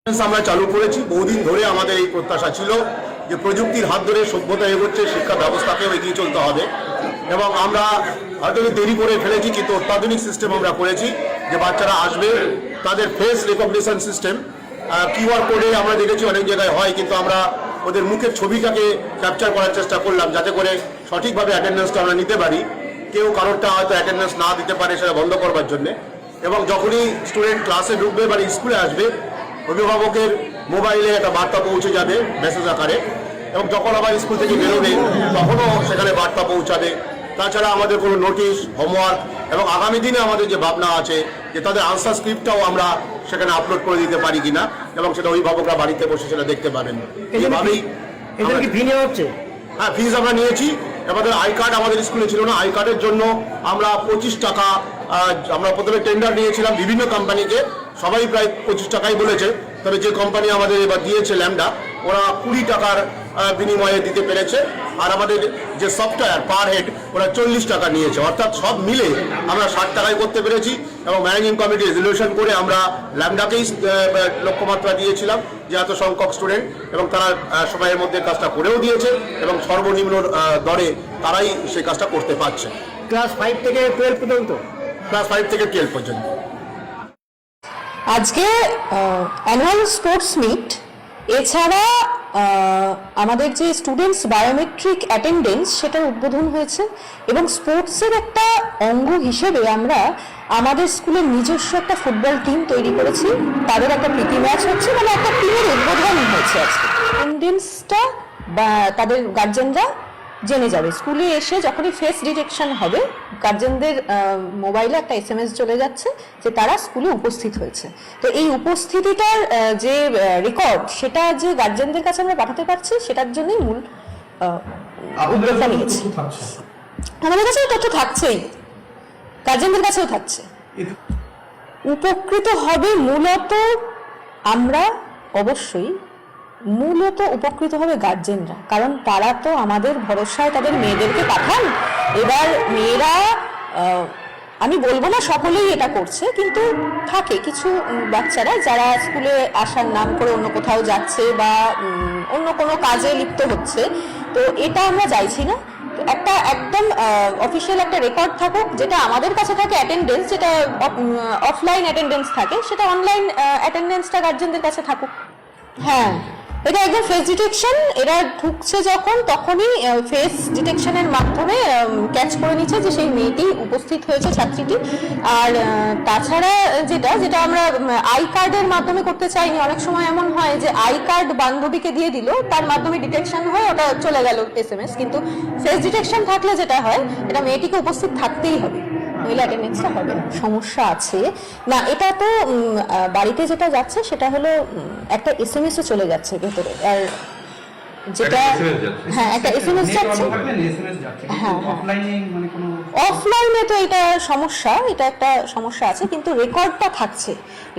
আমরা চালু করেছি। বহুদিন ধরে আমাদের এই প্রত্যাশা ছিল যে প্রযুক্তির হাত ধরে সভ্যতা এগোচ্ছে, শিক্ষা ব্যবস্থাকেও এগিয়ে চলতে হবে এবং আমরা হয়তো দেরি করে ফেলেছি, কিন্তু অত্যাধুনিক সিস্টেম আমরা করেছি যে বাচ্চারা আসবে, তাদের ফেস রিকগনিশন সিস্টেম কিউআর কোডে আমরা দেখেছি অনেক জায়গায় হয়, কিন্তু আমরা ওদের মুখের ছবিটাকে ক্যাপচার করার চেষ্টা করলাম যাতে করে সঠিকভাবে অ্যাটেন্ডেন্সটা আমরা নিতে পারি। কেউ কারোরটা হয়তো অ্যাটেন্ডেন্স না দিতে পারে, সেটা বন্ধ করবার জন্যে। এবং যখনই স্টুডেন্ট ক্লাসে ঢুকবে বা স্কুলে আসবে, অভিভাবকের মোবাইলে একটা বার্তা পৌঁছে যাবে মেসেজ আকারে, এবং যখন আবার স্কুল থেকে বেরোবে তখনও সেখানে বার্তা পৌঁছাবে। তাছাড়া আমাদের কোনো নোটিশ, হোমওয়ার্ক এবং আগামী দিনে আমাদের যে ভাবনা আছে যে তাদের আনসার স্ক্রিপ্টটাও আমরা সেখানে আপলোড করে দিতে পারি কিনা, এবং সেটা অভিভাবকরা বাড়িতে বসে সেটা দেখতে পাবেন। এইভাবেই হ্যাঁ, ফিজ আমরা নিয়েছি। আমাদের আই কার্ড আমাদের স্কুলে ছিল না, আই কার্ডের জন্য আমরা 25 টাকা আমরা প্রথমে টেন্ডার নিয়েছিলাম বিভিন্ন কোম্পানিকে, সবাই প্রায় 25 টাকাই বলেছে। তবে যে কোম্পানি আমাদের এবার দিয়েছে ল্যামডা, ওরা 20 টাকার বিনিময়ে দিতে পেরেছে। আর আমাদের যে সফটওয়্যার পার হেড ওরা 40 টাকা নিয়েছে, অর্থাৎ সব মিলে আমরা 60 টাকায় করতে পেরেছি। এবং ম্যানেজিং কমিটি রেজলিউশন করে আমরা ল্যামডাকেই লক্ষ্যমাত্রা দিয়েছিলাম যে এত সংখ্যক স্টুডেন্ট, এবং তারা সময়ের মধ্যে কাজটা করেও দিয়েছে এবং সর্বনিম্ন দরে তারাই সেই কাজটা করতে পারছে। ক্লাস 5 থেকে 12 পর্যন্ত, ক্লাস 5 থেকে 12 পর্যন্ত। আজকে অ্যানুয়াল স্পোর্টস মিট, এছাড়া আমাদের যে স্টুডেন্টস বায়োমেট্রিক অ্যাটেন্ডেন্স সেটার উদ্বোধন হয়েছে। এবং স্পোর্টসের একটা অঙ্গ হিসেবে আমরা আমাদের স্কুলের নিজস্ব একটা ফুটবল টিম তৈরি করেছি। তাদের একটা প্রীতি ম্যাচ হচ্ছে, মানে একটা টিমের উদ্বোধন হয়েছে আজকে। অ্যাটেন্ডেন্সটা বা তাদের গার্জেনরা জেনে যাবে। স্কুলে এসে যখনই ফেস ডিটেকশন হবে, গার্জেনদের মোবাইলে একটা SMS চলে যাচ্ছে যে তারা স্কুলে উপস্থিত হয়েছে। তো এই উপস্থিতিটার যে রেকর্ড, সেটা যে গার্জেনদের কাছে আমরা পাঠাতে পারছি, সেটার জন্যই মূল উদ্যোগটা নিয়েছি। আমাদের কাছে তথ্য থাকছেই, গার্জেনদের কাছেও থাকছে। উপকৃত হবে মূলত আমরা, অবশ্যই মূলত উপকৃত হবে গার্জেনরা, কারণ তারা তো আমাদের ভরসায় তাদের মেয়েদেরকে পাঠান। এবার মেয়েরা, আমি বলবো না সকলেই এটা করছে, কিন্তু থাকে কিছু বাচ্চারা যারা স্কুলে আসার নাম করে অন্য কোথাও যাচ্ছে বা অন্য কোনো কাজে লিপ্ত হচ্ছে। তো এটা আমরা চাইছি না। একটা একদম অফিসিয়াল একটা রেকর্ড থাকুক, যেটা আমাদের কাছে থাকে অ্যাটেন্ডেন্স, যেটা অফলাইন অ্যাটেন্ডেন্স থাকে, সেটা অনলাইন অ্যাটেন্ডেন্সটা গার্জেনদের কাছে থাকুক। হ্যাঁ, এটা একদম ফেস ডিটেকশন। এরা ঢুকছে যখন, তখনই ফেস ডিটেকশনের মাধ্যমে ক্যাচ করে নিচ্ছে যে সেই মেয়েটি উপস্থিত হয়েছে, ছাত্রীটি। আর তাছাড়া যেটা আমরা আই কার্ডের মাধ্যমে করতে চাইনি। অনেক সময় এমন হয় যে আই কার্ড বান্ধবীকে দিয়ে দিল, তার মাধ্যমে ডিটেকশন হয়, ওটা চলে গেল SMS। কিন্তু ফেস ডিটেকশন থাকলে যেটা হয়, এটা মেয়েটিকে উপস্থিত থাকতেই হবে, নইলে অ্যাটেন্ডেন্সটা হবে না। সমস্যা আছে না, এটা তো বাড়িতে যেটা যাচ্ছে সেটা হলো একটা SMS এ চলে যাচ্ছে ভেতরে, আর যেটা হ্যাঁ একটা SMS যাচ্ছে। হ্যাঁ, অফলাইনে তো এটা সমস্যা, এটা একটা সমস্যা আছে, কিন্তু রেকর্ডটা থাকছে।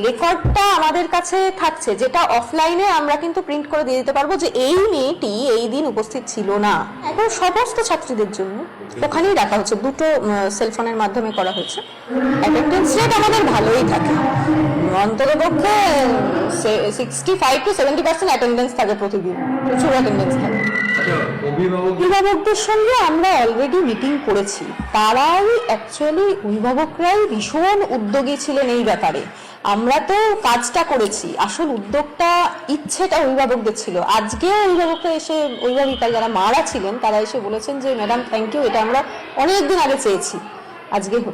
রেকর্ডটা আমাদের কাছে থাকছে, যেটা অফলাইনে আমরা কিন্তু প্রিন্ট করে দিয়ে দিতে পারবো যে এই মেয়েটি এই দিন উপস্থিত ছিল না। এখন সমস্ত ছাত্রীদের জন্য ওখানেই রাখা হচ্ছে, দুটো সেলফোনের মাধ্যমে করা হয়েছে। অ্যাটেন্ডেন্স রেট আমাদের ভালোই থাকে, অন্ততপক্ষে 65 to 70% অ্যাটেন্ডেন্স থাকে প্রতিদিন, প্রচুর অ্যাটেন্ডেন্স থাকে। অভিভাবকদের সঙ্গে আমরা অলরেডি মিটিং করেছি, তারাই অ্যাকচুয়ালি অভিভাবকরাই ভীষণ উদ্যোগী ছিলেন এই ব্যাপারে। আমরা তো কাজটা করেছি, আসল উদ্যোগটা, ইচ্ছেটা অভিভাবকদের ছিল। আজকে অভিভাবকরা এসে, অভিভাবিকা যারা মারা ছিলেন তারা এসে বলেছেন যে ম্যাডাম থ্যাংক ইউ, এটা আমরা অনেকদিন আগে চেয়েছি, আজকে হলো।